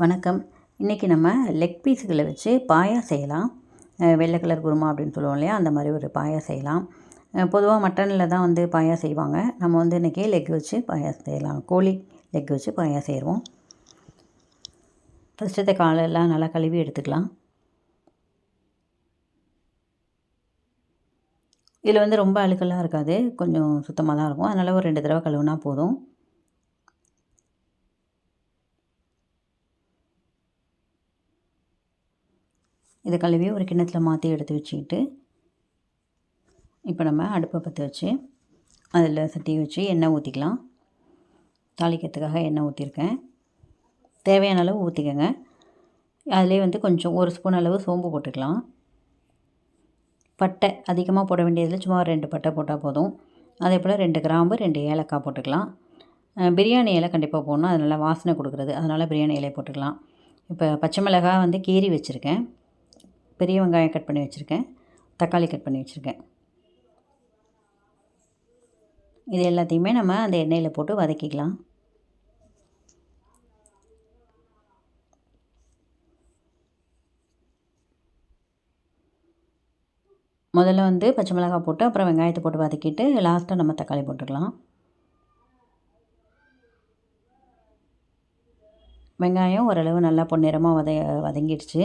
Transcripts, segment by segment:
வணக்கம். இன்றைக்கி நம்ம லெக் பீஸுகளை வச்சு பாயா செய்யலாம். வெள்ளை கலர் குருமா அப்படின்னு சொல்லுவோம் இல்லையா, அந்த மாதிரி ஒரு பாயா செய்யலாம். பொதுவாக மட்டனில் தான் வந்து பாயா செய்வாங்க. நம்ம வந்து இன்றைக்கி லெக் வச்சு பாயா செய்யலாம். கோழி லெக் வச்சு பாயா செய்வோம். ஃபஸ்ட்டு காலெல்லாம் நல்லா கழுவி எடுத்துக்கலாம். இதில் வந்து ரொம்ப அழுக்கெல்லாம் இருக்காது, கொஞ்சம் சுத்தமாக தான் இருக்கும். அதனால் ஒரு 2 தடவை கழுவுனா போதும். இதை கழுவி ஒரு கிண்ணத்தில் மாற்றி எடுத்து வச்சுக்கிட்டு, இப்போ நம்ம அடுப்பை பற்ற வச்சு அதில் சட்டியை வச்சு எண்ணெய் ஊற்றிக்கலாம். தாளிக்கிறதுக்காக எண்ணெய் ஊற்றிருக்கேன். தேவையான அளவு ஊற்றிக்கங்க. அதிலே வந்து கொஞ்சம் 1 ஸ்பூன் அளவு சோம்பு போட்டுக்கலாம். பட்டை அதிகமாக போட வேண்டியதில் சும்மா 2 பட்டை போட்டால் போதும். அதே போல் 2 கிராம்பு 2 ஏலக்காய் போட்டுக்கலாம். பிரியாணி இலை கண்டிப்பாக போடணும், அது நல்லா வாசனை கொடுக்குறது, அதனால் பிரியாணி இலை போட்டுக்கலாம். இப்போ பச்சை மிளகாய் வந்து கீறி வச்சுருக்கேன். பெரிய வெங்காயம் கட் பண்ணி வச்சுருக்கேன். தக்காளி கட் பண்ணி வச்சுருக்கேன். இது எல்லாத்தையுமே நம்ம அந்த எண்ணெயில் போட்டு வதக்கிக்கலாம். முதல்ல வந்து பச்சை மிளகாய் போட்டு அப்புறம் வெங்காயத்தை போட்டு வதக்கிட்டு லாஸ்ட்டாக நம்ம தக்காளி போட்டுக்கலாம். வெங்காயம் ஓரளவு நல்லா பொன்னிறமாக வதங்கிடுச்சு.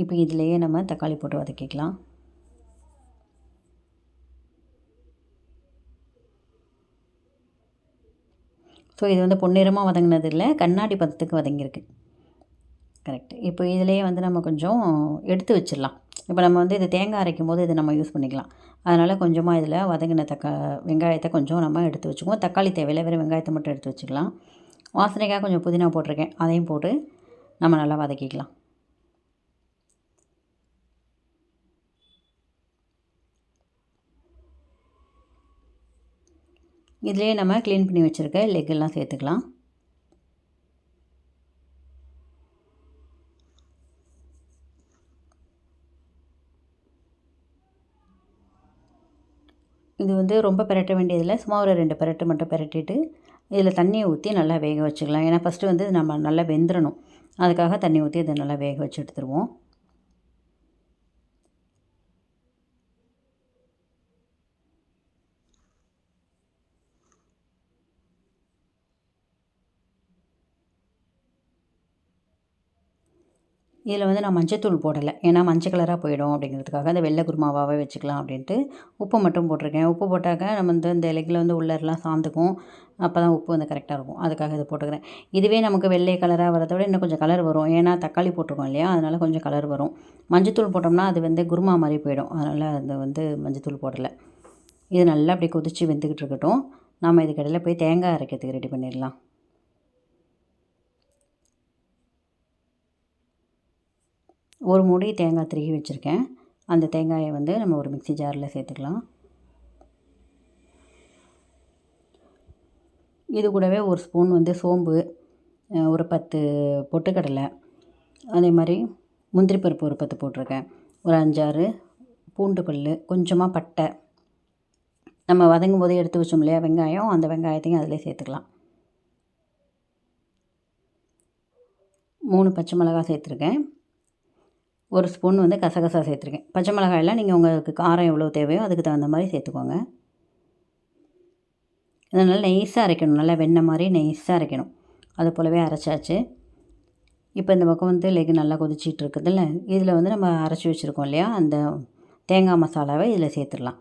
இப்போ இதிலேயே நம்ம தக்காளி போட்டு வதக்கிக்கலாம். ஸோ இது வந்து பொன்னிறமாக வதங்கினது இல்லை, கண்ணாடி பதத்துக்கு வதங்கியிருக்கு. கரெக்ட். இப்போ இதிலேயே வந்து நம்ம கொஞ்சம் எடுத்து வச்சிடலாம். இப்போ நம்ம வந்து இது தேங்காய் அரைக்கும் போது இதை நம்ம யூஸ் பண்ணிக்கலாம். அதனால் கொஞ்சமாக இதில் வதங்கின வெங்காயத்தை கொஞ்சம் நம்ம எடுத்து வச்சுக்குவோம். தக்காளி தேவையில்லை, வெறும் வெங்காயத்தை மட்டும் எடுத்து வச்சுக்கலாம். வாசனைக்காக கொஞ்சம் புதினா போட்டிருக்கேன், அதையும் போட்டு நம்ம நல்லா வதக்கிக்கலாம். இதிலே நம்ம க்ளீன் பண்ணி வச்சுருக்க லெக்கெல்லாம் சேர்த்துக்கலாம். இது வந்து ரொம்ப பிரட்ட வேண்டியதில்லை, சும்மா ஒரு 2 பிரட்டு மட்டும் பிரட்டிட்டு இதில் தண்ணியை ஊற்றி நல்லா வேக வச்சுக்கலாம். ஏன்னா ஃபஸ்ட்டு வந்து நம்ம நல்லா வெந்துடணும், அதுக்காக தண்ணி ஊற்றி இதை நல்லா வேக வச்சு எடுத்துருவோம். இதில் வந்து நான் மஞ்சத்தூள் போடலை, ஏன்னா மஞ்சள் கலராக போயிடும் அப்படிங்கிறதுக்காக அந்த வெள்ளை குருமாவாகவே வச்சுக்கலாம் அப்படின்ட்டு உப்பு மட்டும் போட்டிருக்கேன். உப்பு போட்டாக்க நம்ம வந்து இந்த லெக்கில் வந்து உள்ளரெலாம் சாந்துக்கும், அப்போ தான் உப்பு வந்து கரெக்டாக இருக்கும், அதுக்காக இதை போட்டுக்கிறேன். இதுவே நமக்கு வெள்ளை கலராக வரதை விட இன்னும் கொஞ்சம் கலர் வரும், ஏன்னா தக்காளி போட்டிருக்கோம் இல்லையா, அதனால் கொஞ்சம் கலர் வரும். மஞ்சத்தூள் போட்டோம்னா அது வந்து குருமா மாதிரி போயிடும், அதனால் அது வந்து மஞ்சத்தூள் போடலை. இது நல்லா அப்படி கொதித்து வெந்துக்கிட்டு இருக்கட்டும். நம்ம இதுக்கடையில் போய் தேங்காய் அரைக்கிறதுக்கு ரெடி பண்ணிடலாம். ஒரு மூடி தேங்காய் திருகி வச்சுருக்கேன். அந்த தேங்காயை வந்து நம்ம ஒரு மிக்ஸி ஜாரில் சேர்த்துக்கலாம். இது கூடவே 1 ஸ்பூன் வந்து சோம்பு, ஒரு 10 பொட்டுக்கடலை, அதே மாதிரி முந்திரி பருப்பு ஒரு 10 போட்டிருக்கேன், ஒரு 5, 6 பூண்டு பல், கொஞ்சமாக பட்டை, நம்ம வதங்கும் போதே எடுத்து வச்சோம் இல்லையா வெங்காயம், அந்த வெங்காயத்தையும் அதிலே சேர்த்துக்கலாம். 3 பச்சை மிளகாய் சேர்த்துருக்கேன். 1 ஸ்பூன் வந்து கசகசா சேர்த்துருக்கேன். பச்சை மிளகாயெல்லாம் நீங்கள் உங்களுக்கு காரம் எவ்வளோ தேவையோ அதுக்கு தகுந்த மாதிரி சேர்த்துக்கோங்க. இதை நல்லா நெய்ஸாக அரைக்கணும், நல்லா வெண்ணெய் மாதிரி நெய்ஸாக அரைக்கணும். அது போலவே அரைச்சாச்சு. இப்போ இந்த பக்கம் வந்து லெக் நல்லா கொதிச்சிட்டு இருக்குதுல்ல, இதில் வந்து நம்ம அரைச்சி வச்சுருக்கோம் இல்லையா, அந்த தேங்காய் மசாலாவை இதில் சேர்த்துடலாம்.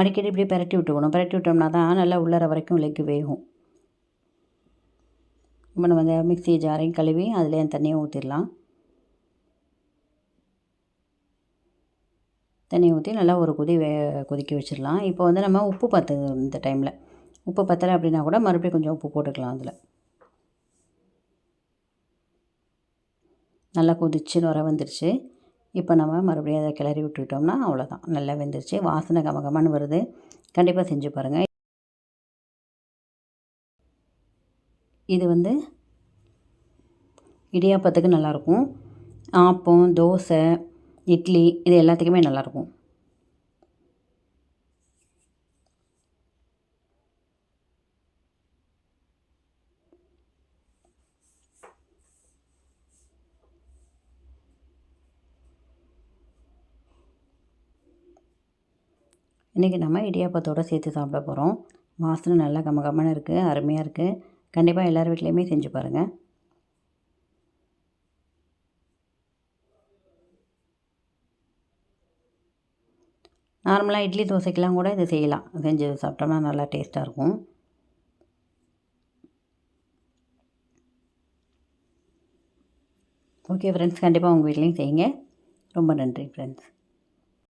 அடிக்கடி இப்படி பிரட்டி விட்டுக்கணும். பிரட்டி விட்டோம்னா தான் நல்லா உள்ளர வரைக்கும் லெக் வேகும். இப்போ நம்ம அந்த மிக்ஸி ஜாரையும் கழுவி அதிலே அந்த தண்ணியை ஊற்றிடலாம். தண்ணி ஊற்றி நல்லா ஒரு கொதிக்க வச்சிடலாம். இப்போ வந்து நம்ம உப்பு பற்றுது, இந்த டைமில் உப்பு பற்றலை அப்படின்னா கூட மறுபடியும் கொஞ்சம் உப்பு போட்டுக்கலாம். அதில் நல்லா கொதிச்சு நுர வந்துருச்சு. இப்போ நம்ம மறுபடியும் அதை கிளறி விட்டுக்கிட்டோம்னா அவ்வளோதான், நல்லா வெந்துருச்சு. வாசனை கமகமான்னு வருது. கண்டிப்பாக செஞ்சு பாருங்கள். இது வந்து இடியாப்பத்துக்கு நல்லாயிருக்கும், ஆப்பம், தோசை, இட்லி, இது எல்லாத்துக்குமே நல்லாயிருக்கும். இன்றைக்கி நம்ம இடியாப்பத்தோடு சேர்த்து சாப்பிட போகிறோம். வாசனை நல்லா கமகமன்னு இருக்குது, அருமையாக இருக்குது. கண்டிப்பாக எல்லார் வீட்லேயுமே செஞ்சு பாருங்கள். நார்மலாக இட்லி தோசைக்கெலாம் கூட இதை செய்யலாம். செஞ்சு சாப்பிட்டோம்னா நல்லா டேஸ்ட்டாக இருக்கும். ஓகே ஃப்ரெண்ட்ஸ், கண்டிப்பாக உங்கள் வீட்லேயும் செய்யுங்க. ரொம்ப நன்றி ஃப்ரெண்ட்ஸ்.